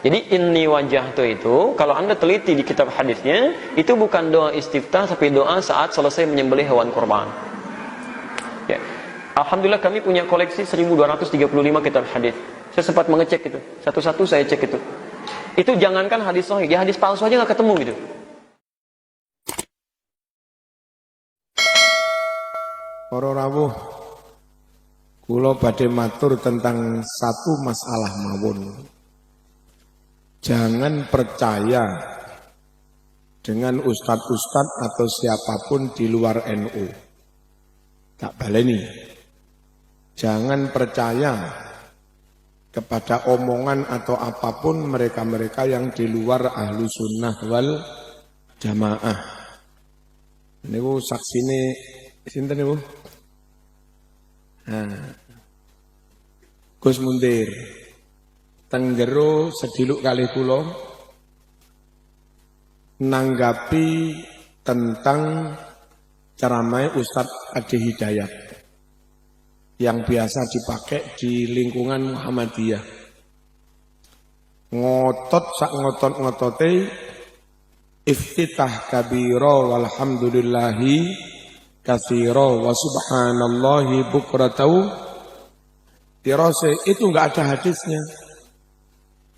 Jadi inni wajjahtu itu, kalau Anda teliti di kitab hadisnya, itu bukan doa istiftah, tapi doa saat selesai menyembelih hewan kurban. Ya. Alhamdulillah kami punya koleksi 1235 kitab hadis. Saya sempat mengecek itu, satu-satu saya cek itu. Itu jangankan hadis sahih, ya hadis palsu aja nggak ketemu gitu. Para rawuh, kula badhe matur tentang satu masalah mawon. Jangan percaya dengan ustadz-ustadz atau siapapun di luar NU. Tak baleni. Jangan percaya kepada omongan atau apapun mereka-mereka yang di luar ahlu sunnah wal jamaah. Niku saksine sinten niku? Gus Mundir. Tenggero sediluk kali kula nanggapi tentang ceramah Ustadz Adi Hidayat yang biasa dipakai di lingkungan Muhammadiyah. Ngotot sak ngotot-ngotote iftitah kabira walhamdulillahi katsira wa subhanallahi bukratan tirose, itu enggak ada hadisnya.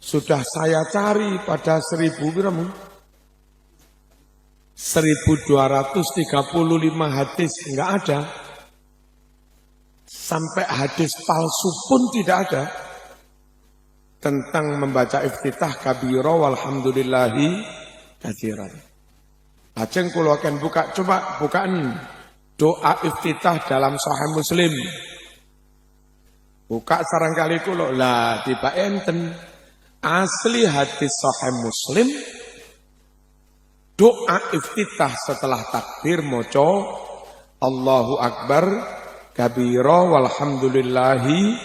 Sudah saya cari pada 1235 hadis, enggak ada. Sampai hadis palsu pun tidak ada tentang membaca iftitah kabira walhamdulillahi katsiran. Ajeng kula akan buka, coba bukaan doa iftitah dalam Sahih Muslim. Buka sarangkali kula, lah tiba enten asli hadis Sahih Muslim, doa iftitah setelah takbir moco Allahu Akbar kabira walhamdulillahi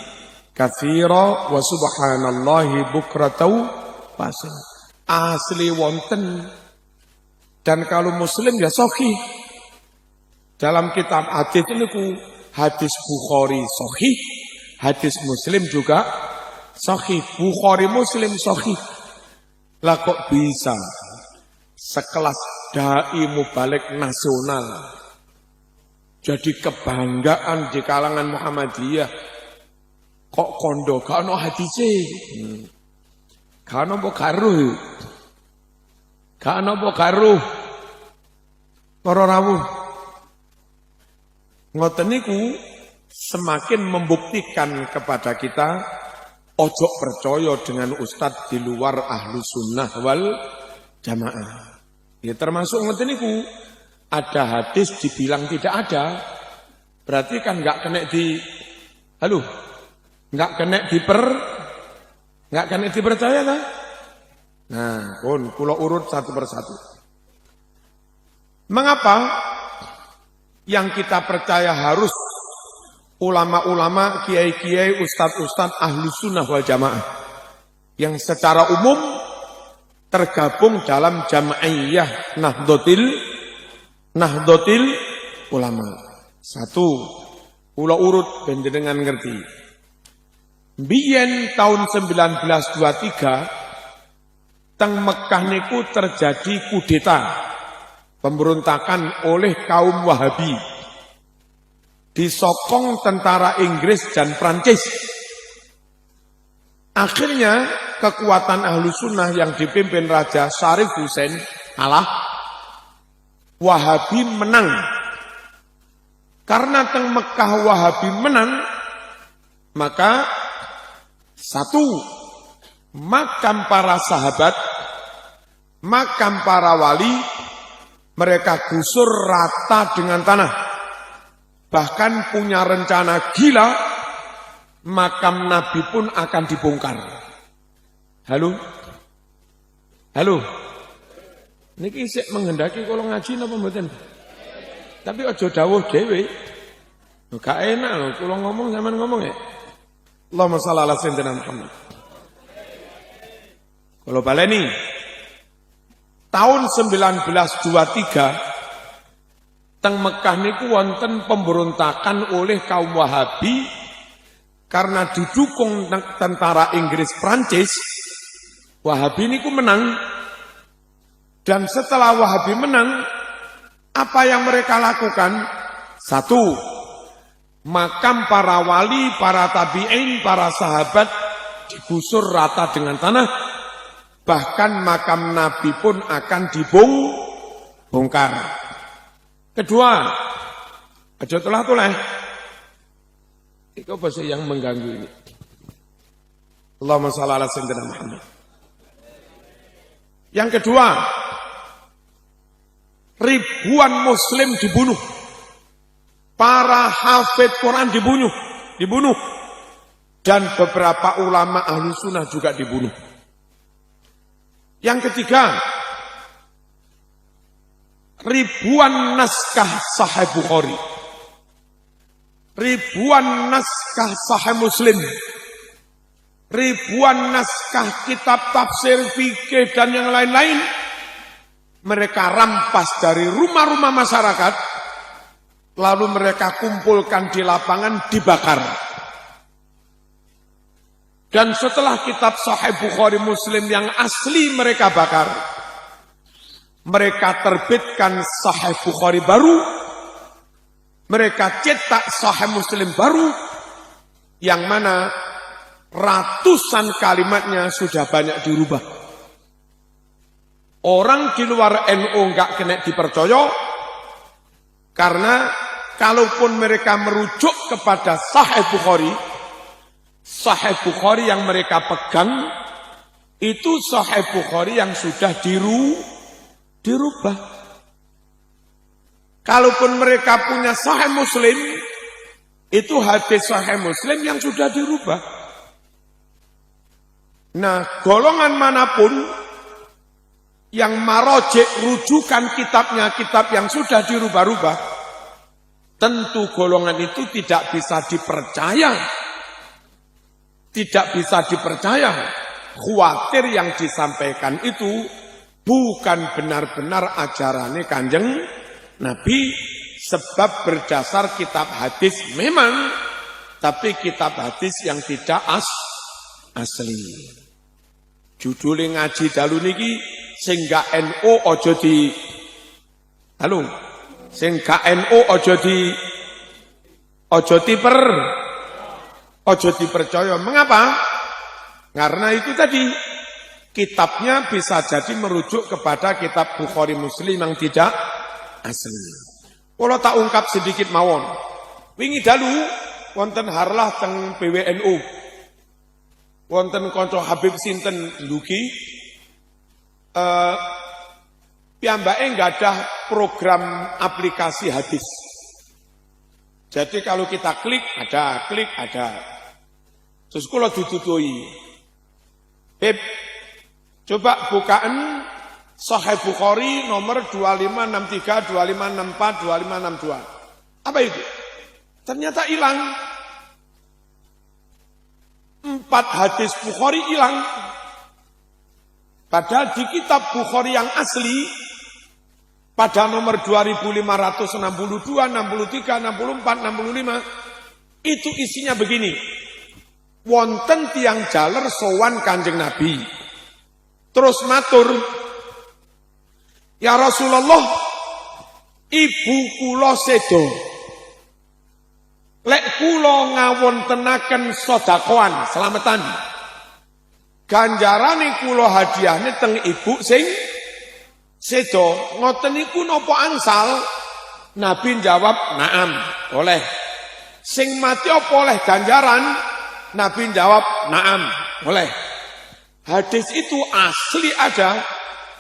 katsira wa subhanallahi bukratan wasil. Asli wonten. Dan kalau Muslim ya sahih. Dalam kitab hadis niku hadis Bukhari sahih, hadis Muslim juga sahih. Bukhari Muslim sahih. Lah kok bisa sekelas dai mubalik nasional jadi kebanggaan di kalangan Muhammadiyah, kok kondo gak ono hadise, gak ono mbok garuh, gak ono mbok garuh. Para rawuh, ngoten niku semakin membuktikan kepada kita ojo percaya dengan ustadz di luar ahlu sunnah wal jamaah. Ya termasuk ngoten niku, ada hadis dibilang tidak ada, berarti kan nggak kena nggak kena dipercaya kan? Nah, pun kula urut satu persatu. Mengapa yang kita percaya harus ulama-ulama, kiai-kiai, ustadz-ustadz ahlu sunnah wal jamaah yang secara umum tergabung dalam Jam'iyah Nahdlatul Ulama. Satu, kula urut panjenengan ngerti. Biyen tahun 1923 teng Mekah niku terjadi kudeta, pemberontakan oleh kaum Wahabi. Disokong tentara Inggris dan Prancis. Akhirnya kekuatan ahlu sunnah yang dipimpin Raja Syarif Hussein kalah. Wahabi menang. Karena teng Mekah Wahabi menang, maka satu, makam para sahabat, makam para wali, mereka gusur rata dengan tanah. Bahkan punya rencana gila, makam Nabi pun akan dibongkar. Halo? Niki isik menghendaki kalau ngaji napa mboten? Tapi aja dawuh dhewe. Gak enak lho kula ngomong sampean ngomong ya. Allahumma shalli ala sayyidina Muhammad. Kalau baleni tahun 1923 teng Mekah niku wonten pemberontakan oleh kaum Wahabi karena didukung tentara Inggris Prancis. Wahabi ini menang. Dan setelah Wahabi menang, apa yang mereka lakukan? Satu, makam para wali, para tabi'in, para sahabat digusur rata dengan tanah. Bahkan makam Nabi pun akan dibongkar. Kedua, aja tulah-tulah. Itu bahasa yang mengganggu ini. Allahumma shalli ala sayyidina Muhammad. Yang kedua, ribuan muslim dibunuh. Para hafid Quran dibunuh. Dan beberapa ulama ahlu sunnah juga dibunuh. Yang ketiga, ribuan naskah Sahih Bukhari, ribuan naskah Sahih Muslim, ribuan naskah kitab tafsir, fikih, dan yang lain-lain, mereka rampas dari rumah-rumah masyarakat, lalu mereka kumpulkan di lapangan, dibakar. Dan setelah kitab Sahih Bukhari Muslim yang asli mereka bakar, mereka terbitkan Sahih Bukhari baru, mereka cetak Sahih Muslim baru, yang mana ratusan kalimatnya sudah banyak dirubah. Orang di luar NU enggak kena dipercaya, karena kalaupun mereka merujuk kepada Sahih Bukhari yang mereka pegang, itu Sahih Bukhari yang sudah dirubah. Kalaupun mereka punya Sahih Muslim, itu hadis Sahih Muslim yang sudah dirubah. Nah, golongan manapun yang marojek rujukan kitabnya, kitab yang sudah dirubah-rubah, tentu golongan itu tidak bisa dipercaya. Tidak bisa dipercaya. Khawatir yang disampaikan itu bukan benar-benar ajarannya Kanjeng Nabi, sebab berdasar kitab hadis memang, tapi kitab hadis yang tidak asli. Judulnya ngaji dalu niki sing gak NU aja di halo, sing gak NU aja dipercaya. Mengapa? Karena itu tadi, kitabnya bisa jadi merujuk kepada kitab Bukhari Muslim yang tidak asli. Kalau tak ungkap sedikit mawon. Wingi dalu wonten harlah teng PWNU. Wonten kanca Habib sinten ndugi piyambake nggadah program aplikasi hadis. Jadi kalau kita klik ada. Terus kula ditutuhi. Beb, coba bukaan Sahih Bukhari nomor 2563, 2564, 2562. Apa itu? Ternyata hilang. 4 hadis Bukhari hilang. Padahal di kitab Bukhari yang asli, pada nomor 2562, 63, 64, 65, itu isinya begini. Wonten tiang jaler sowan Kanjeng Nabi. Terus matur, ya Rasulullah, ibu kula sedo. Lek kula ngawontenaken sedekahan selamatan. Ganjarane kula hadiahne teng ibu sing sedo. Ngoten niku napa angsal? Nabi jawab, "Naam, oleh." Sing mati apa oleh ganjaran? Nabi jawab, "Naam, oleh." Hadis itu asli ada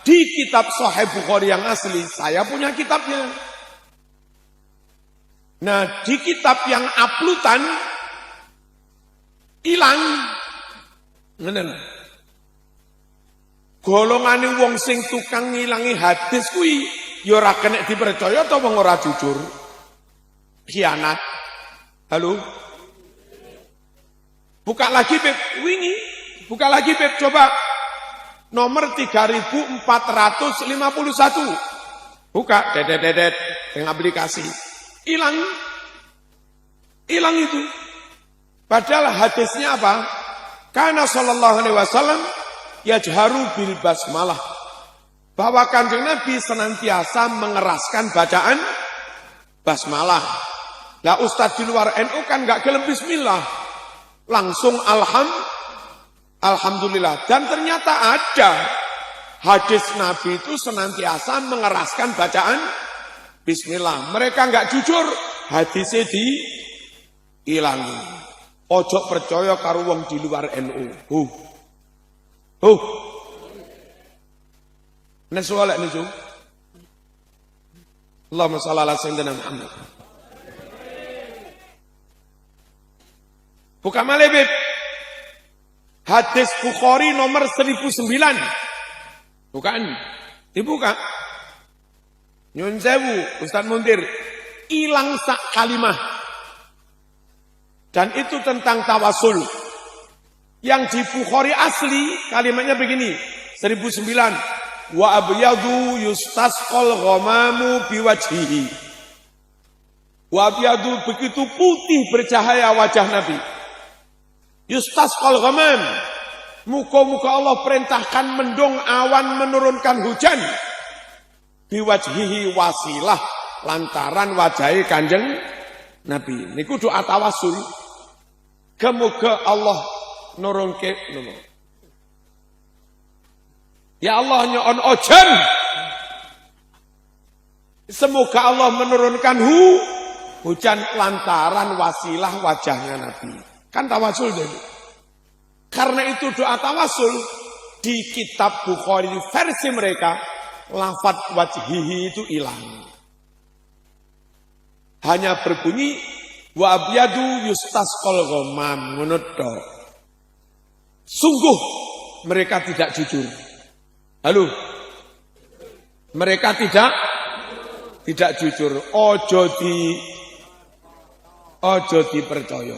di kitab Sahih Bukhari yang asli. Saya punya kitabnya. Nah, di kitab yang uploadan hilang. Ngene. Golongane wong sing tukang ngilangi hadis kuwi ya ora kena dipercaya ta wong ora jujur. Khianat. Halo. Buka lagi Beb, wingi. Buka lagi Beb, coba. Nomor 3451. Buka, dedet dengan aplikasi. Hilang itu. Padahal hadisnya apa? Karena sallallahu alaihi wasallam yajharu bil basmalah. Bahwa Kanjeng Nabi senantiasa mengeraskan bacaan basmalah. Lah Ustadz di luar NU kan nggak gelem bismillah. Langsung alhamdulillah. Dan ternyata ada hadis Nabi itu senantiasa mengeraskan bacaan bismillah. Mereka nggak jujur, hadisnya diilangi. Ojo percaya karo wong di luar NU. Nesualek nisu. Allahumma shalli ala sayyidina Muhammad. Buka malebet. Hadis Bukhari nomor 1009. Bukan. Dibuka. Nyun sewu, Ustaz Muntir. Ilang sak kalimah. Dan itu tentang tawasul. Yang di Bukhari asli kalimatnya begini. 1009. Wa abyadu yustasqal ghamamu biwajhihi. Wa abyadu begitu putih bercahaya wajah Nabi. Yustasqal ghamam. Muka-muka Allah perintahkan mendung awan menurunkan hujan. Biwajhihi wasilah lantaran wajahi Kanjeng Nabi. Niku doa tawasul. Kemuga Allah nurunke Ya Allah nyon ojen. Semoga Allah menurunkan hujan lantaran wasilah wajahnya Nabi. Kan tawasul jadi. Karena itu doa tawasul di kitab Bukhari versi mereka lafadz wajhihi itu hilang. Hanya berbunyi wa abyadu yustasqal ghamam ngono tok. Sungguh mereka tidak jujur. Halo. Mereka tidak jujur. Ojo dipercaya.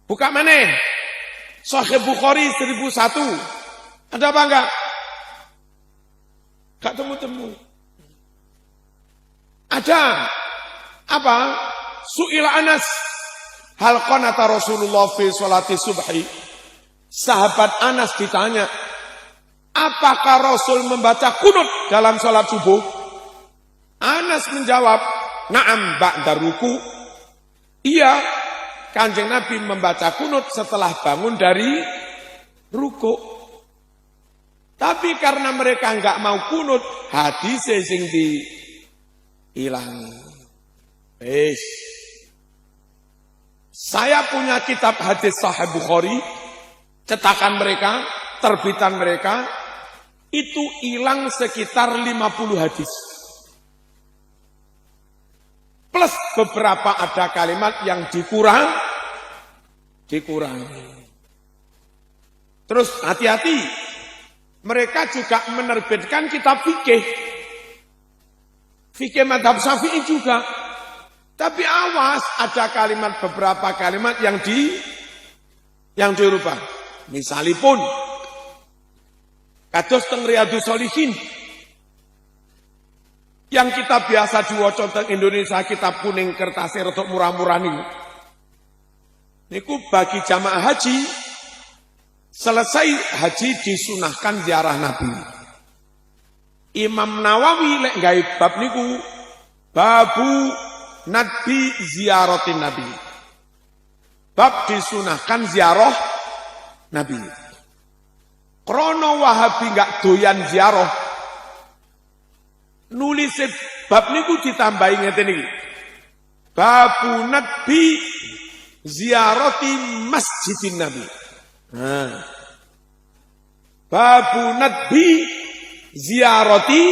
Buka maneh. Sahih Bukhari 1001. Ada apa enggak? Enggak temu-temu. Ada. Apa? Su'ila Anas. Hal qanata Rasulullah fi sholati subhi. Sahabat Anas ditanya, apakah Rasul membaca kunut dalam sholat subuh? Anas menjawab, na'am ba'da ruku. Iya, Kanjeng Nabi membaca kunut setelah bangun dari ruku. Tapi karena mereka enggak mau kunut, hadis sing diilangi. Saya punya kitab hadis Sahih Bukhari, cetakan mereka, terbitan mereka, itu hilang sekitar 50 hadis. Plus beberapa ada kalimat yang dikurangi. Terus hati-hati, mereka juga menerbitkan kitab fikih. Fikih madhab Syafi'i juga. Tapi awas, ada beberapa kalimat yang dirubah. Misalipun, kados teng Riyadhus Shalihin, yang kita biasa diwaca teng Indonesia, kitab kuning kertasnya rotok murah-murah niku. Niku bagi jamaah haji, selesai haji disunahkan ziarah Nabi. Imam Nawawi lek gawe bab niku, babu nadbi ziaratin Nabi. Bab disunahkan ziarah Nabi. Krono Wahabi enggak doyan ziarah. Nulis bab niku ditambahi ngeten iki. Babu nadbi ziyarati masjidin Nabi. Babu nadbi ziyarati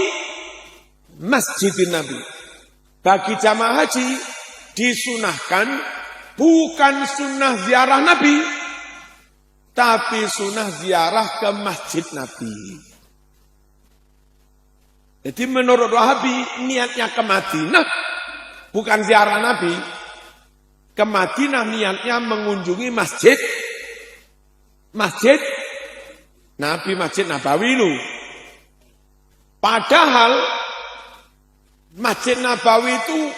masjidin Nabi. Bagi jamaah haji disunahkan bukan sunnah ziarah Nabi, tapi sunnah ziarah ke masjid Nabi. Jadi menurut Wahabi niatnya ke Madinah bukan ziarah Nabi. Ke Madinah niatnya mengunjungi masjid Nabi, Masjid Nabawi lu. Padahal Masjid Nabawi itu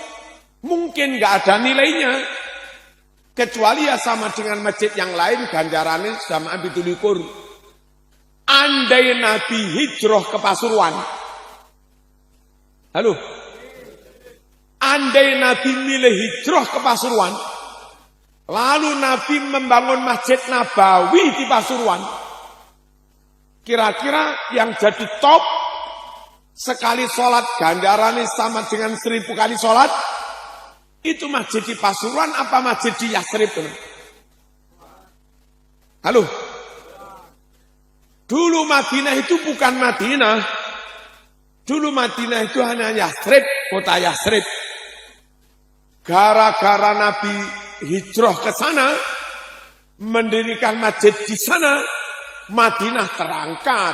mungkin nggak ada nilainya, kecuali ya sama dengan masjid yang lain ganjarannya sama 17. andai Nabi hijrah ke Pasuruan. Halo. Andai Nabi milih hijrah ke Pasuruan, lalu Nabi membangun Masjid Nabawi di Pasuruan, kira-kira yang jadi top sekali sholat gandarannya sama dengan 1000 kali sholat, itu masjid di Pasuruan apa masjid di Yasrib? Halo. Dulu Madinah itu bukan Madinah. Dulu Madinah itu hanya Yasrib, kota Yasrib. Gara-gara Nabi hijrah ke sana, mendirikan masjid di sana, Madinah terangkat.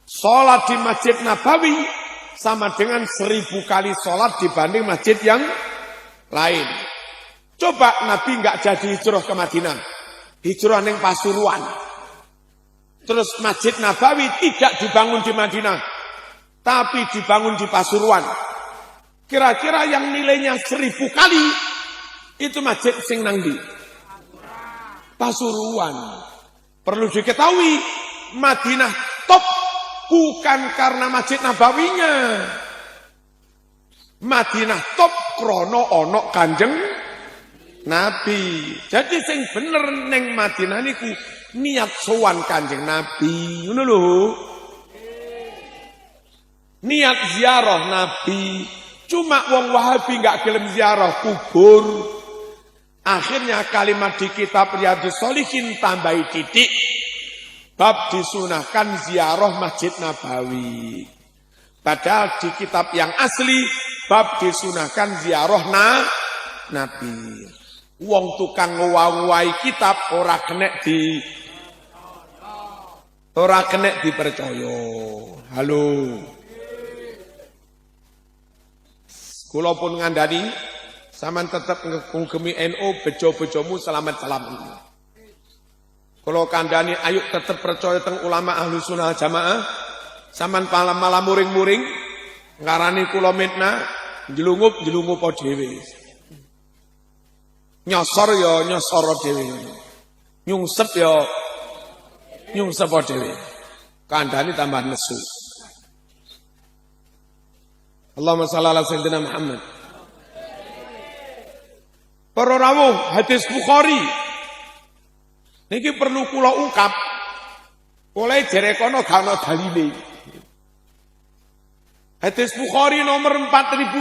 Sholat di Masjid Nabawi sama dengan 1000 kali sholat dibanding masjid yang lain. Coba Nabi nggak jadi hijrah ke Madinah, hijrah neng Pasuruan. Terus Masjid Nabawi tidak dibangun di Madinah, tapi dibangun di Pasuruan. Kira-kira yang nilainya 1000 kali, itu masjid sing nang di Pasuruan. Perlu diketahui, Madinah top bukan karena Masjid Nabawinya. Madinah top krono ono Kanjeng Nabi. Jadi sing bener neng Madinah niku niat sowan Kanjeng Nabi, ngono lho. Niat ziarah Nabi. Cuma wong Wahabi enggak gelem ziarah kubur. Akhirnya kalimat di kitab Riyadhus Shalihin tambahi titik. Bab disunahkan ziarah Masjid Nabawi. Padahal di kitab yang asli bab disunahkan ziarah Nabi. Wong tukang ngowai kitab ora kena dipercaya. Halo. Kula pun ngandani sampean tetep ngugemi NU, bejo-bejomu selamat-selamat. Kalau kandani ayo tetap percaya teng ulama ahlu sunnah jamaah, saman malam muring-muring, ngarani kula mitna, jelungup dhewe. Nyosor ya nyosor dhewe. Nyungsep ya nyungsep dhewe. Kandani tambah nesu. Allahumma shalli ala sayyidina Muhammad. Para rawuh hadis Bukhari. Niki perlu kula ungkap. Oleh jerekono gak ono dalile. Hadis Bukhari nomor 4001.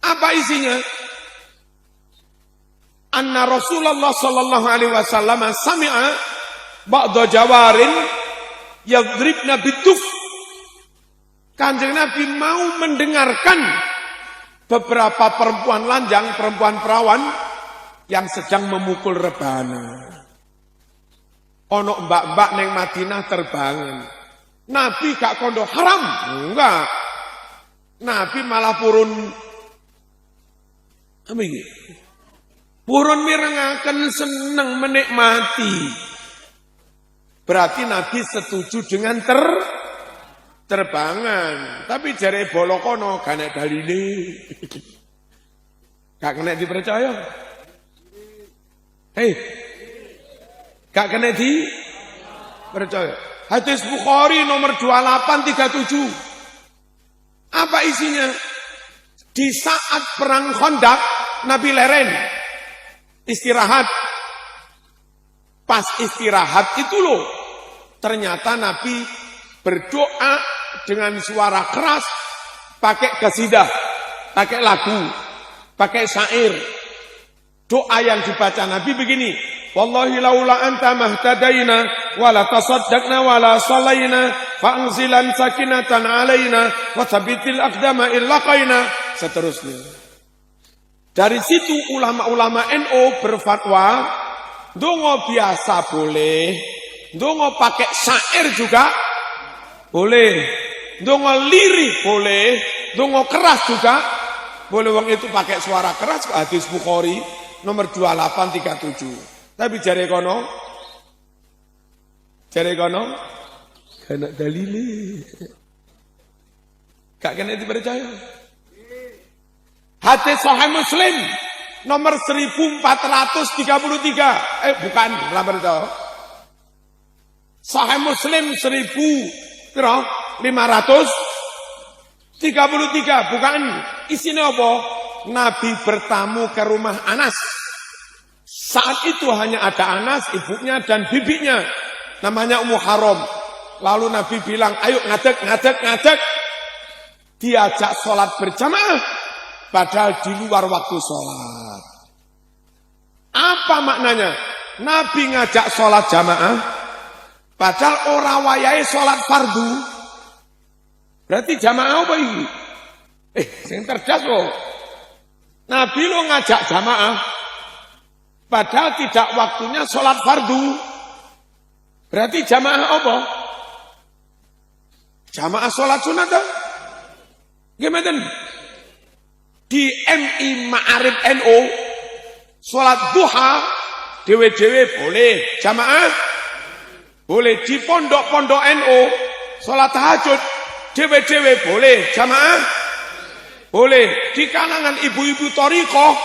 Apa isinya? Anna Rasulullah sallallahu alaihi wasallam sami'a ba'da jawarin yadribna biduf. Kanjeng Nabi mau mendengarkan beberapa perempuan lanjang, perempuan perawan yang sedang memukul rebana. Ono mbak-mbak neng Madinah terbangun. Nabi gak kondo haram, enggak. Nabi malah purun apa iki? Purun mirengaken seneng menikmati. Berarti Nabi setuju dengan terbangan. Tapi jare bolokono gak nek dalile. Gak kena dipercaya. Hei, gak kena dipercaya. Hadis Bukhari nomor 2837. Apa isinya? Di saat perang Khandaq, Nabi leren. Istirahat. Pas istirahat itu loh. Ternyata Nabi berdoa dengan suara keras. Pakai qasidah. Pakai lagu. Pakai syair. Doa yang dibaca Nabi begini. Wallahi laula anta mahtadaina wala tasaddaqna wala sallaina fa'anzilan sakinatan alaina wa thabitil aqdama illaqaina. Seterusnya. Dari situ ulama-ulama NU berfatwa, dongo biasa boleh, dongo pakai syair juga boleh, dongo lirik boleh, dongo keras juga boleh. Wong itu pakai suara keras. Hadis Bukhari nomor 2837. Tapi jare kono kena dalile. Gak kena dipercaya. Hadis Sahih Muslim nomor 1433. Bukan, lamar to. Sahih Muslim 1533. Bukan isinya apa? Nabi bertamu ke rumah Anas. Saat itu hanya ada Anas, ibunya dan bibinya. Namanya Ummu Haram. Lalu Nabi bilang, ayo ngadeg. Diajak sholat berjamaah. Padahal di luar waktu sholat. Apa maknanya? Nabi ngajak sholat jamaah. Padahal orang wayai sholat fardu. Berarti jamaah apa ini? Yang cerdas loh. Nabi lo ngajak jamaah. Padahal tidak waktunya sholat fardu. Berarti jamaah apa? Jamaah sholat sunat kan? Gimana? Di MI Ma'arif NU, sholat duha, dewe-dewe boleh. Jamaah, boleh. Di pondok-pondok NU, sholat tahajud, dewe-dewe boleh. Jamaah, boleh. Di kalangan ibu-ibu thariqah,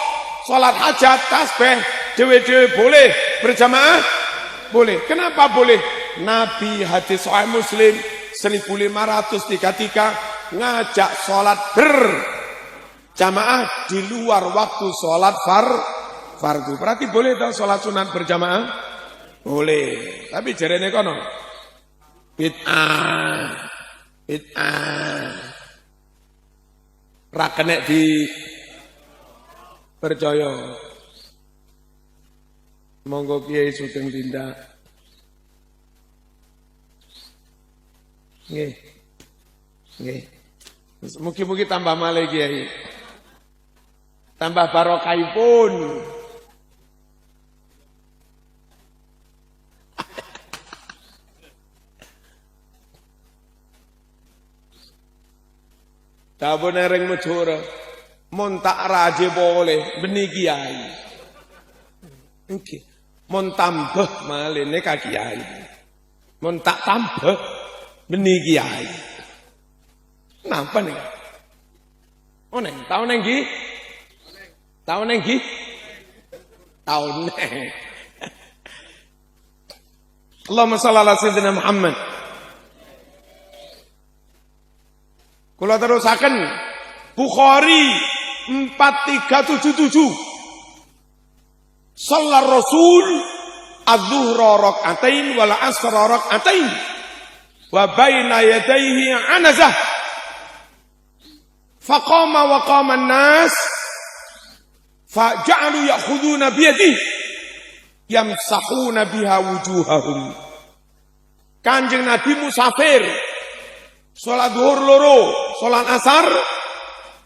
sholat hajat, tasbih, dewe-dewe boleh. Berjamaah, boleh. Kenapa boleh? Nabi hadis Sahih Muslim 1533 ngajak sholat berjamaah di luar waktu sholat fardu. Berarti boleh dong sholat sunat berjamaah? Boleh. Tapi jarene kono bid'ah. Ra kenek di percaya. Monggo Kiai Sugeng tindak. Nggih. Mugi-mugi tambah malih Kiai. Tambah barokahipun. Dapun ereng mejora. Mun tak raje boleh beni Kiai. Nggih. Mun tambah malih nek Kiai. Mun tak tambah beni Kiai. Napa nih? Oh neng, tahu neng gi? Tahu neng gi? Tahu neng. Allahumma shalli ala sayyidina Muhammad. Kula terusaken Bukhari 4377. Shallar Rasul adzuhra rak'atain wal asra rak'atain wa baina yadayhi anazah. Faqama wa qama an-nas faja'alu ya'khuduna biyadihi yamsahuna biha wujuhahum. Kanjeng Nabi musafir. Salat zuhur loro, salat asar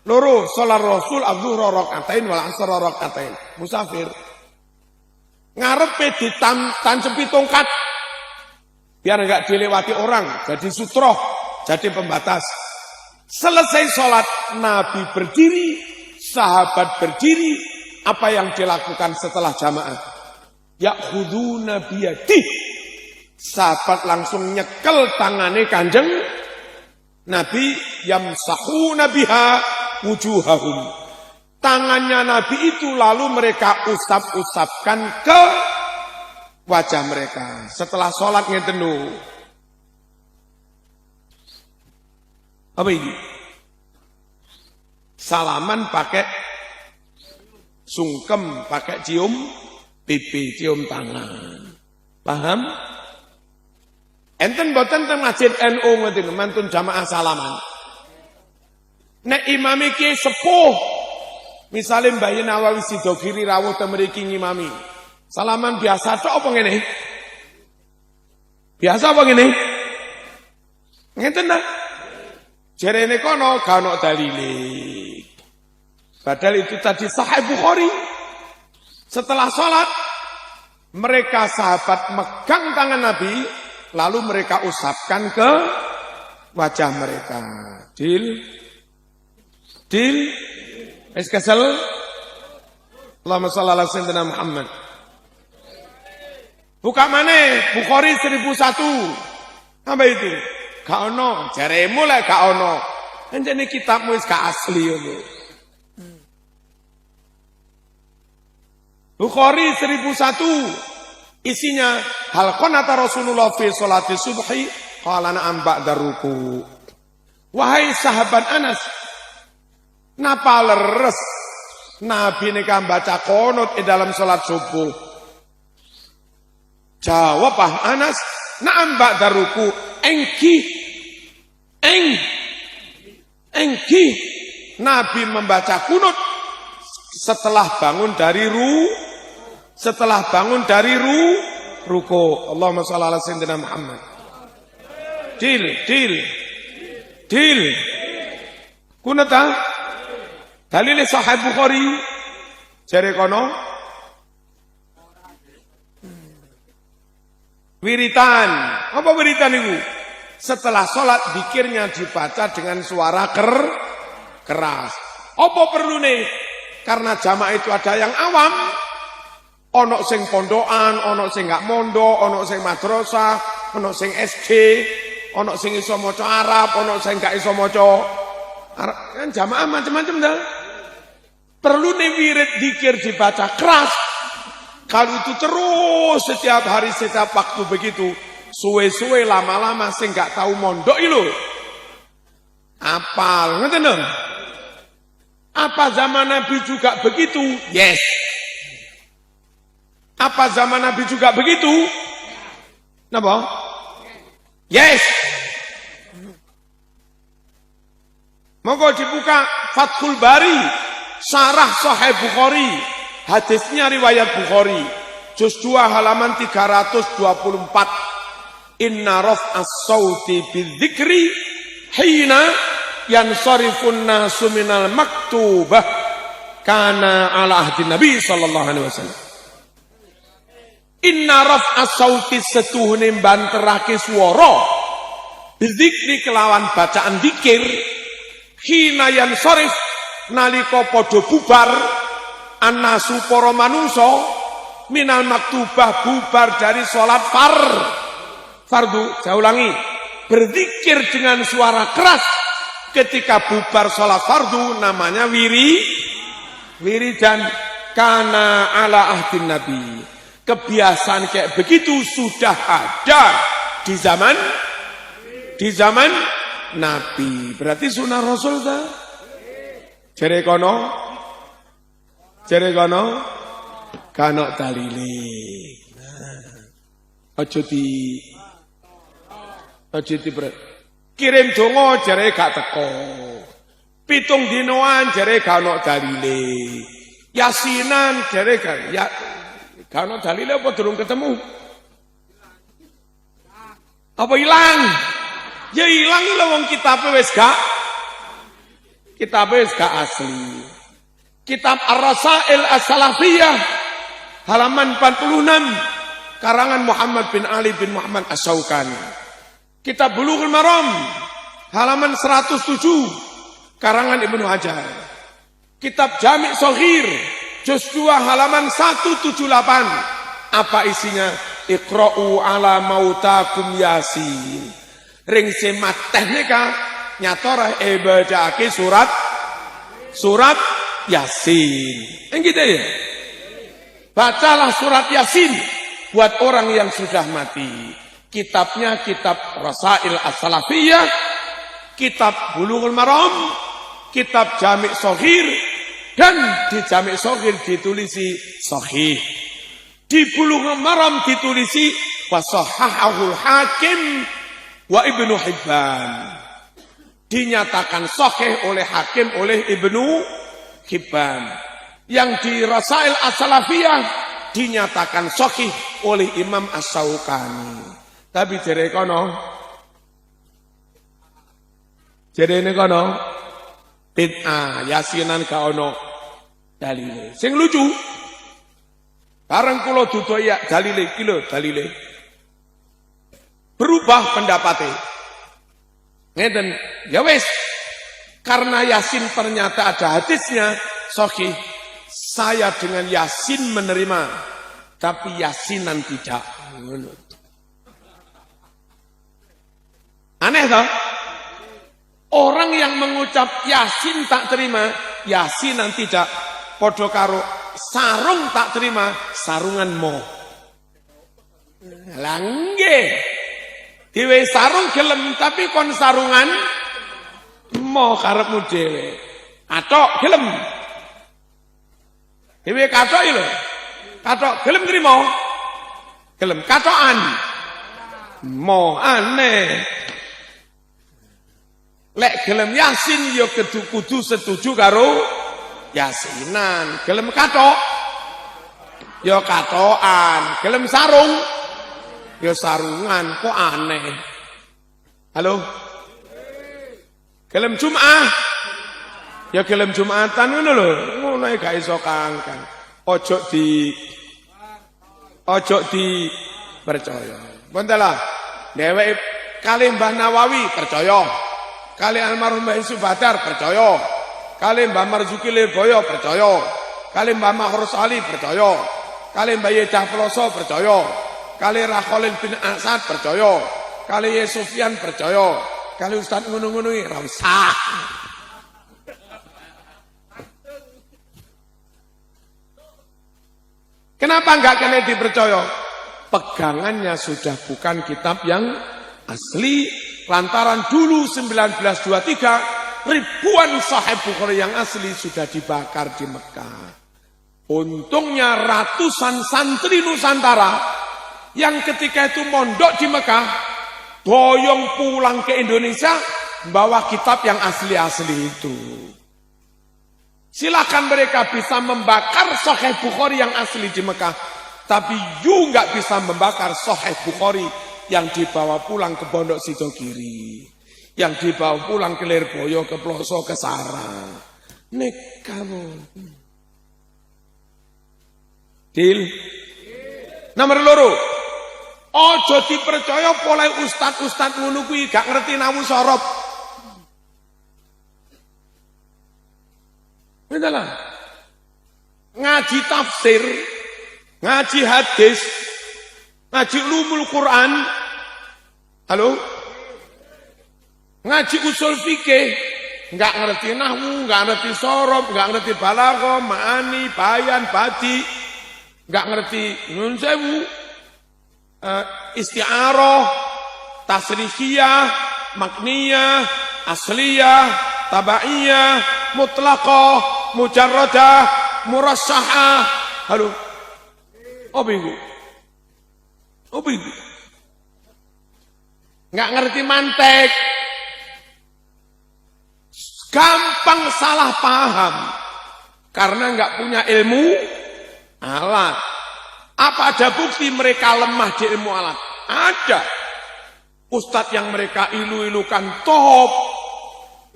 loro, salat Rasul az-zuhra rak'atain wal asra rak'atain. Musafir. Ngarepe ditancepi tongkat biar enggak dilewati orang, jadi sutroh, jadi pembatas. Selesai sholat, Nabi berdiri, sahabat berdiri. Apa yang dilakukan setelah jamaah? Ya'khuduna biyadihi. Sahabat langsung nyekel tangane Kanjeng Nabi, yamsahuna biha wujuhahum. Tangannya Nabi itu lalu mereka usap-usapkan ke wajah mereka. Setelah sholat ngeten lho. Apa ini? Salaman pakai sungkem, pakai cium pipi, cium tangan. Paham? Enten boten teng masjid NU ngoten mantun jamaah salaman. Nek imam iki sepuh, misale Mbah Nawawi Sidogiri rawuh teng mriki ngimami. Salaman biasa tok apa ngene? Biasa apa ngene? Ngeten ta? Jerene kono gak ono dalile. Padahal itu tadi Sahih Bukhari. Setelah sholat, mereka sahabat megang tangan Nabi, lalu mereka usapkan ke wajah mereka. Deal. Wis kesel. Allahumma shalli ala sayyidina Muhammad. Buka maneh Bukhari 1001. Apa itu? Gak ono, jaremu lah gak ono. Anjane kitabmu wis gak asli ngono. Bukhari 1001. Isinya hal qanata Rasulullah fi sholati subhi qala na'am ba'da ruku. Wahai sahabat Anas, napa leres Nabi nika baca qunut di dalam salat subuh? Jawab Anas, na'am ba'da ruku. Engki Nabi membaca qunut setelah bangun dari ruku. Allahumma shalli ala sayyidina Muhammad. Dil. Kunut ta? Dalile Sahih Bukhari. Jare kono wiritan. Apa wiritan itu? Setelah sholat zikirnya dibaca dengan suara keras. Apa perlu nih? Karena jamaah itu ada yang awam. Ono sing pondokan, ono sing gak mondok, ono sing madrasah, ono sing SD, ono sing iso maca Arab, ono sing gak iso maca Arab. Kan jamaah macam-macam dah. Perlu nih wirid zikir dibaca keras. Kalau itu terus setiap hari, setiap waktu begitu, suwe-suwe lama-lama sing gak tahu mondok itu. Apal, ngerti dong? Apa zaman Nabi juga begitu? Yes. Apa zaman Nabi juga begitu? Napa? Yes. Monggo dibuka Fathul Bari, Syarah Sahih Bukhari. Hadisnya riwayat Bukhari. Juz 2 halaman 324. Inna raf'as sauti bidzikri hina yansarifun nasu minal maktubah kana ala ahdi Nabi sallallahu alaihi wasallam. Inna raf'as sauti setuhune banterake swara bizikri kelawan bacaan zikir hina yansarif nalika padha bubar annasu para manungsa minal maktubah bubar dari salat fardu. Saya ulangi, berzikir dengan suara keras ketika bubar salat fardu namanya wiridan kana ala ahdin Nabi. Kebiasaan kayak begitu sudah ada di zaman Nabi. Berarti sunnah Rasul ta? Jere kono kanok dalile. Aja di kirim donga jare gak teko. 7 dinoan jare gak ono dalile. Yasinan jare gak ono dalile apa durung ketemu? Apa hilang? Ya hilang lho wong kitabe wis gak asli. Kitab Ar-Rasail As-Salafiyah halaman 46 karangan Muhammad bin Ali bin Muhammad As-Syaukani. Kitab Bulughul Maram halaman 107 karangan Ibnu Hajar. Kitab Jami' Shaghir juz 2 halaman 178. Apa isinya? Iqra'u ala mautakum Yasin. Ring semat teknika nyatorah bacake surat Yasin. Gitu ya. Bacalah surat Yasin buat orang yang sudah mati. Kitabnya kitab Rasail As-Salafiyah, kitab Bulughul Maram, kitab Jami' Shaghir, dan di Jami' Shaghir ditulisi sahih. Di Bulughul Maram ditulisi wasahahul Hakim wa Ibnu Hibban. Dinyatakan sahih oleh Hakim, oleh Ibnu Hibban. Yang di Rasail As-Salafiyah dinyatakan sahih oleh Imam As-Syaukani. Tapi jere kono bid'ah yasinan ka ono dalile. Sing lucu bareng kula dudaya dalile iki lho dalile. Berubah pendapatnya. Ngeten, ya wis. Karena Yasin ternyata ada hadisnya sahih. Saya dengan Yasin menerima, tapi Yasinan tidak. Aneh toh? Orang yang mengucap Yasin tak terima, Yasinan tidak. Podo karo sarung tak terima, sarungan mo. Lah nggih. Diwe sarung gelem tapi kon sarungan mau karepmu dhewe. Kathok gelem. Diwe kathok iki lho. Kathok gelem trimo. Gelem kathokan. Mau aneh. Lek gelem yasin ya kudu setuju karo yasinan. Gelem kathok ya kathokan. Gelem sarung ya sarungan. Kok aneh. Halo? Gelem Jum'ah ya gelem Jumatan ngono lho. Ngono ae gak iso kangkang. Ojo di percaya. Montelah dheweke kali Mbah Nawawi percaya. Kali almarhum Mbah Yusuf Badar percaya. Kali Mbah Marzuki Lirboyo percaya. Kali Mbah Mahrus Ali percaya. Kali Mbah Yedah Peloso percaya. Kali Rakholil bin Asad percaya. Kali Yesufian percaya. Kali Ustaz ngono-ngono iki ra usah. Kenapa enggak kena dipercaya? Pegangannya sudah bukan kitab yang asli. Lantaran dulu 1923 ribuan Sahih Bukhari yang asli sudah dibakar di Mekah. Untungnya ratusan santri Nusantara yang ketika itu mondok di Mekah boyong pulang ke Indonesia bawa kitab yang asli-asli itu. Silakan mereka bisa membakar Sahih Bukhari yang asli di Mekah, tapi you nggak bisa membakar Sahih Bukhari yang dibawa pulang ke Pondok Sidogiri, yang dibawa pulang ke Lirboyo, ke Ploso, ke Sarang. Nek kamu. Deal. Nomor loro. Ojo dipercaya oleh ustad-ustad ngono kuwi gak ngerti nawu sorop. Betul. Ngaji tafsir, ngaji hadis, ngaji ulumul Quran. Halo? Ngaji usul fikih, enggak ngerti nahwu, enggak ngerti sorop, enggak ngerti balaghah, ma'ani, bayan, badi, enggak ngerti nyun sewu, isti'arah, tasrifiyah, makniyah, asliyah, tabaiyah, mutlaqah, mujarradah, murasyahah. Halo? Oh bingung. Oh bingung. Nggak ngerti mantek. Gampang salah paham. Karena nggak punya ilmu alat. Apa ada bukti mereka lemah di ilmu alat? Ada. Ustadz yang mereka ilu-ilukan top.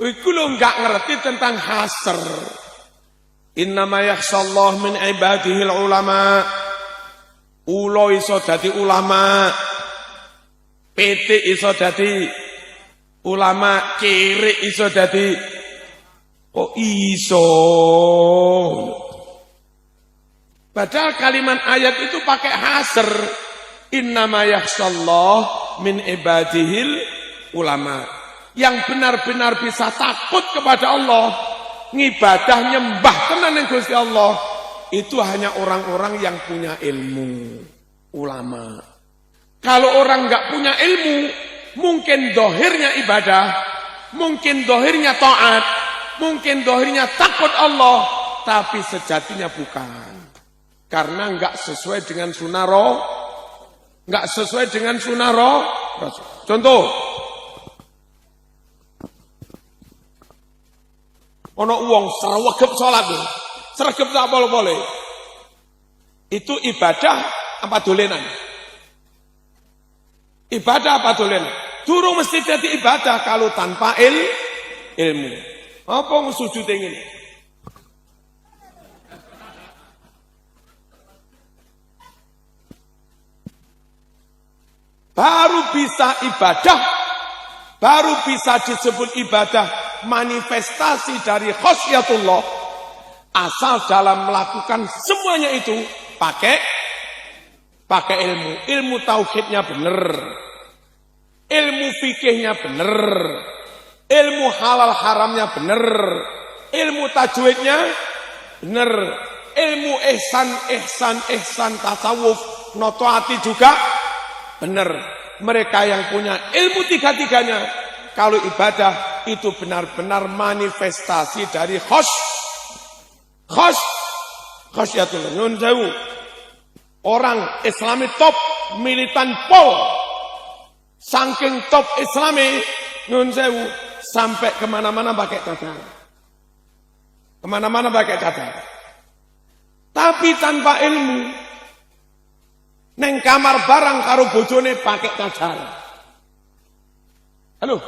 Itu lo nggak ngerti tentang hasr. Innama yakhshallah min ibadihil ulama. Ulo iso dadi ulama. PT iso dadi ulama. Kiri iso dadi. Kok iso? Padahal kalimat ayat itu pakai hasr. Innama yakhshallah min ibadihil ulama. Yang benar-benar bisa takut kepada Allah, ngibadah nyembah tenan ning Gusti Allah, itu hanya orang-orang yang punya ilmu, ulama. Kalau orang nggak punya ilmu, mungkin dohirnya ibadah, mungkin dohirnya taat, mungkin dohirnya takut Allah, tapi sejatinya bukan. Karena nggak sesuai dengan sunnah roh, nggak sesuai dengan sunnah roh. Contoh, ono uang sregep salat, sregep tak boleh. Itu ibadah apa dolenan? Ibadah apa dolenan? Durung mesti jadi ibadah kalau tanpa ilmu. Apa sujud ini? Baru bisa ibadah, baru bisa disebut ibadah, manifestasi dari khasyatullah, asal dalam melakukan semuanya itu pakai ilmu. Ilmu tauhidnya benar, ilmu fikihnya benar, ilmu halal haramnya benar, ilmu tajwidnya benar, ilmu ihsan tasawuf notoati juga Benar, mereka yang punya ilmu tiga-tiganya, kalau ibadah itu benar-benar manifestasi dari khosyatul nyun sewu. Orang Islami top, militan pol, saking top Islami nyun sewu, sampai kemana-mana pakai cadar. Kemana-mana pakai cadar. Tapi tanpa ilmu. Neng kamar barang karo bojone pakai cadar. Halo.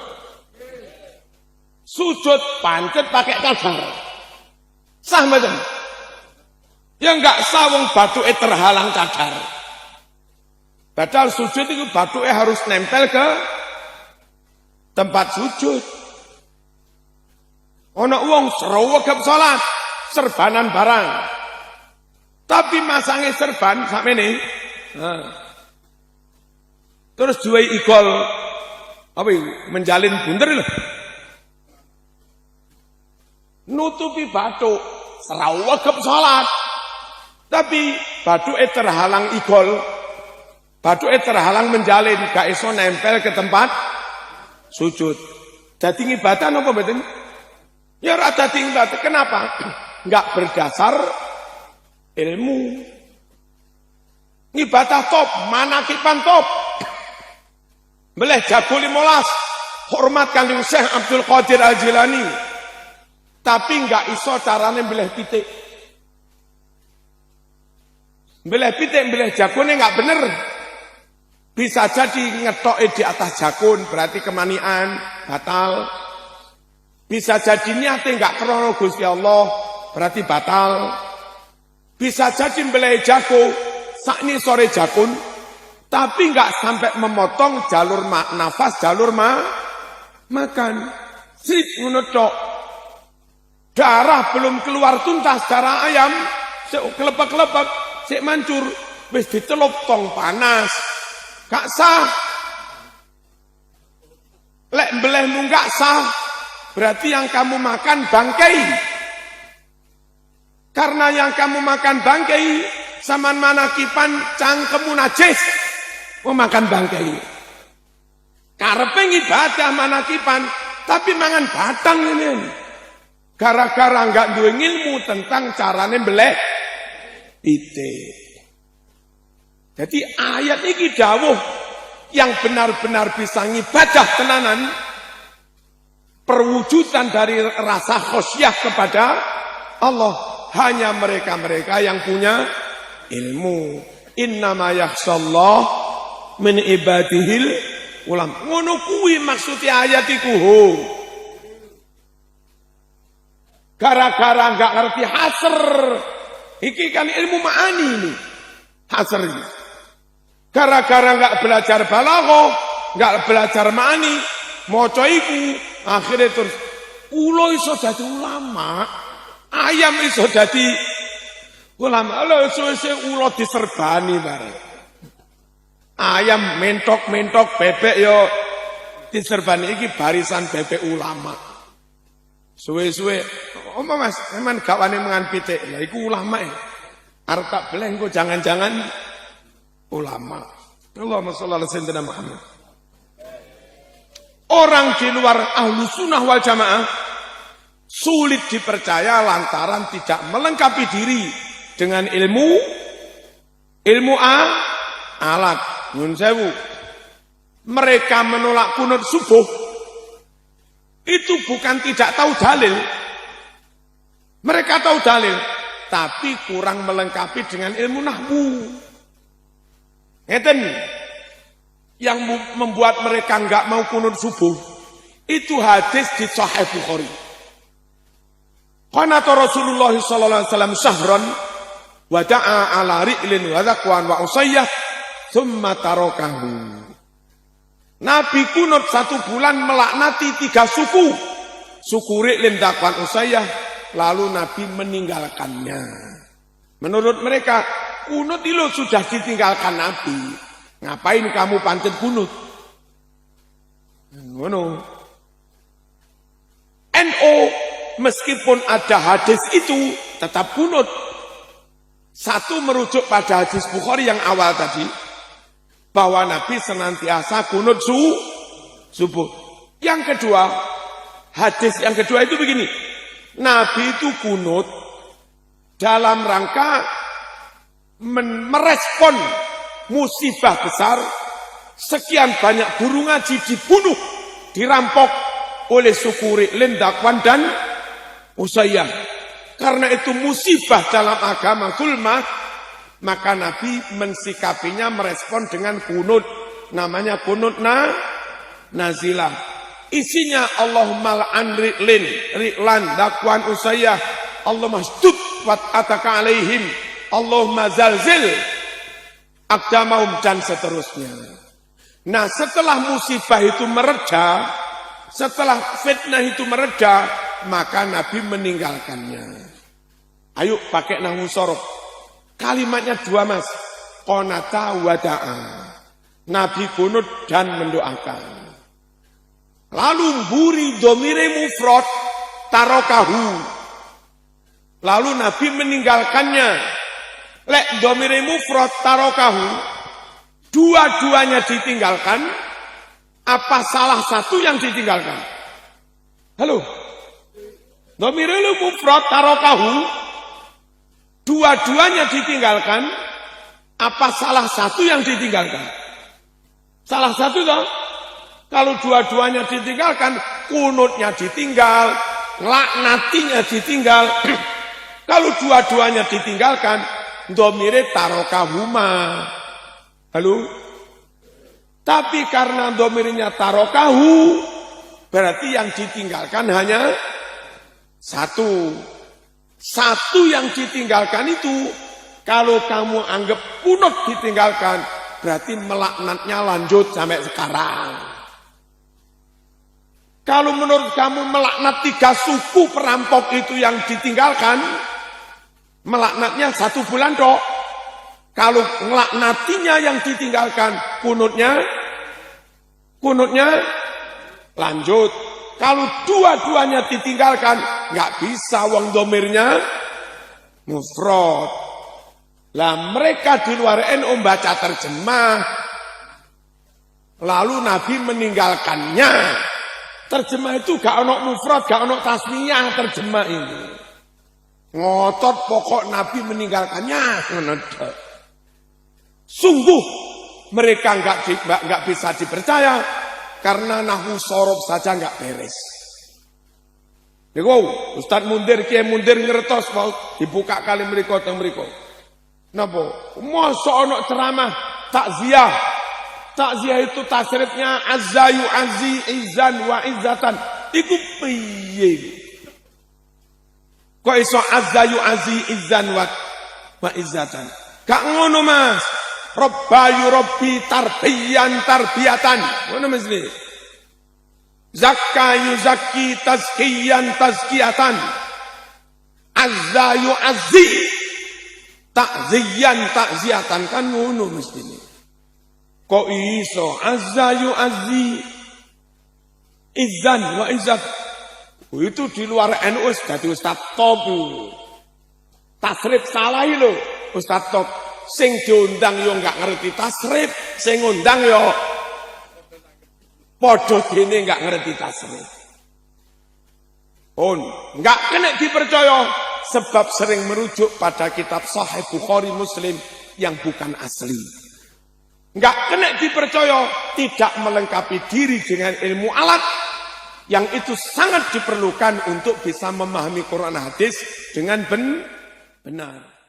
Sujud pancet pakai cadar. Sah mboten? Ya enggak sah wong bathuke terhalang cadar. Padahal sujud itu bathuke harus nempel ke tempat sujud. Ono wong srowegep salat, serbanan barang. Tapi masange serban sakmene. Terus juai igol apa menjalin bunder lho. Nutupi bathuk srawegep salat. Tapi bathuke terhalang igol. Bathuke terhalang menjalin, gak iso nempel ke tempat sujud. Dadi ibadah napa mboten? Ya ora dadi ibadah. Kenapa? Enggak berdasar ilmu. Ibadah top, manakiban top. Beleh jago 15, hormat Kanjeng Syekh Abdul Qadir Al-Jilani. Tapi enggak iso carane beleh pitik. Beleh pitik, beleh jagone enggak bener. Bisa jadi ngetoke di atas jagon, berarti kemanian, batal. Bisa jadi niate enggak krana Gusti Allah, berarti batal. Bisa jadi beleh jago sakni sore jakun, tapi enggak sampai memotong jalur nafas, jalur makan. Sip ngono tok. Darah belum keluar tuntas, darah ayam sik kelepek-kelepek, sik mancur, wis ditelup tong panas. Gak sah. Lek mbelehmu gak sah, berarti yang kamu makan bangkai. Karena yang kamu makan bangkai, saman manakipan cangkemmu najis. Mau makan bangkai. Karepe ibadah manakipan, tapi mangan batang ini. Gara-gara enggak duwe ilmu tentang carane mbeleh pitik. Jadi ayat ini dawuh yang benar-benar bisa ngibadah tenanan, perwujudan dari rasa khosyah kepada Allah hanya mereka-mereka yang punya ilmu. Innama yakhshallah min ibadihil ulama. Ngono kuwi maksudnya ayat iku. Gara-gara enggak ngerti hasr. Iki kan ilmu ma'ani ini. Hasr ini. Gara-gara enggak belajar balaghah, enggak belajar ma'ani, maca iku, akhirnya terus ulo iso dadi ulama, ayam iso dadi ulama. Lho suwe-suwe ulo diserbani bareng. Ayam mentok-mentok, bebek yo diserbani, iki barisan bebek ulama. Suwe-suwe, Mas, emang gawane mangan pitik. Lah iku ulama ya. Arep tak beleh engko jangan-jangan ulama. Allahumma shalli ala sayyidina Muhammad. Orang di luar ahlu sunnah wal jamaah sulit dipercaya lantaran tidak melengkapi diri dengan ilmu alat. Nyun sewu. Mereka menolak kunut subuh itu bukan tidak tahu dalil. Mereka tahu dalil, tapi kurang melengkapi dengan ilmu nahwu. Ngeten, yang membuat mereka enggak mau kunut subuh, itu hadis di Sahih Bukhari. Qanata Rasulullah sallallahu alaihi wasallam syahran wa da'a ala ri'lin wa zakwan wa usayyah thumma tarakahu. Nabi kunut 1 bulan melaknati 3 suku. Suku Ri'lin, Zakwan, Usayyah. Lalu Nabi meninggalkannya. Menurut mereka, kunut itu sudah ditinggalkan Nabi. Ngapain kamu pancet kunut? NO, meskipun ada hadis itu, tetap kunut. Satu merujuk pada hadis Bukhari yang awal tadi. bahwa Nabi senantiasa kunut subuh. Yang kedua, hadis yang kedua itu begini. Nabi itu kunut dalam rangka merespon musibah besar. Sekian banyak guru ngaji dibunuh, dirampok oleh suku Ri'lin, Dakwan, dan Usayyah. Karena itu musibah dalam agama gulmah, maka Nabi mensikapinya merespon dengan kunut. Namanya kunut nazilah. Isinya Allahumma la'an Ri'lan, Dakwan, Usayyah. Allahumma stud wat ataka alaihim. Allahumma zalzil aqdamahum, dan seterusnya. Nah, setelah musibah itu mereda, setelah fitnah itu mereda, maka Nabi meninggalkannya. Ayo pakai nahwu sorof. Kalimatnya dua, Mas. Qonata wa da'a. Nabi kunut dan mendoakan. Lalu buri domire mufrad tarokahu. Lalu Nabi meninggalkannya. Lek domire mufrad tarokahu. Dua-duanya ditinggalkan, apa salah satu yang ditinggalkan? Halo? Dhamirul mufrad tarokahu, dua-duanya ditinggalkan, apa salah satu yang ditinggalkan? Salah satu toh? Kalau dua-duanya ditinggalkan, kunutnya ditinggal, laknatinya ditinggal. Kalau dua-duanya ditinggalkan, dhamire tarokahuma. Halo? Tapi karena domirnya tarokahu, berarti yang ditinggalkan hanya satu. Satu yang ditinggalkan itu, kalau kamu anggap kunut ditinggalkan, berarti melaknatnya lanjut sampai sekarang. Kalau menurut kamu melaknat 3 suku perampok itu yang ditinggalkan, melaknatnya 1 bulan dok. Kalau ngelaknatinya yang ditinggalkan, kunutnya lanjut. Kalau dua-duanya ditinggalkan, nggak bisa, wong domirnya mufrad. Lah mereka di luar NU baca terjemah, lalu Nabi meninggalkannya. Terjemah itu gak ono mufrad, gak ono tasniyah terjemah ini. Ngotot pokok Nabi meninggalkannya. Sungguh mereka nggak bisa dipercaya karena nahwu sorof saja nggak beres. Wow, Ustaz Mundir, Kiai Mundir ngertos mau dibuka kali mriko teng mriko. Napa? Mosok ana ceramah takziah. Takziah itu tasrifnya azza yu'azzi izan wa izzatan. Iku piye? Kok iso azza yu'azzi izan wa izzatan? Gak ngono, Mas. Rabbayu rabbi tarbiyan tarbiyatan. Mana mesti? Zakka yuzakki tazkiyan tazkiyatan. Azza yu'azzi ta'ziyan ta'ziyatan. Kan ngono mesti ini. Kok iso azza yu'azzi izan wa izzat. Itu di luar NU dadi Ustaz top. Tasrif salah lho Ustaz top. Sing diundang yo enggak ngerti tasrif, sing ngundang yo padha dene enggak ngerti tasrif. Enggak kena dipercaya sebab sering merujuk pada kitab Sahih Bukhari Muslim yang bukan asli. Enggak kena dipercaya tidak melengkapi diri dengan ilmu alat yang itu sangat diperlukan untuk bisa memahami Quran hadis dengan benar.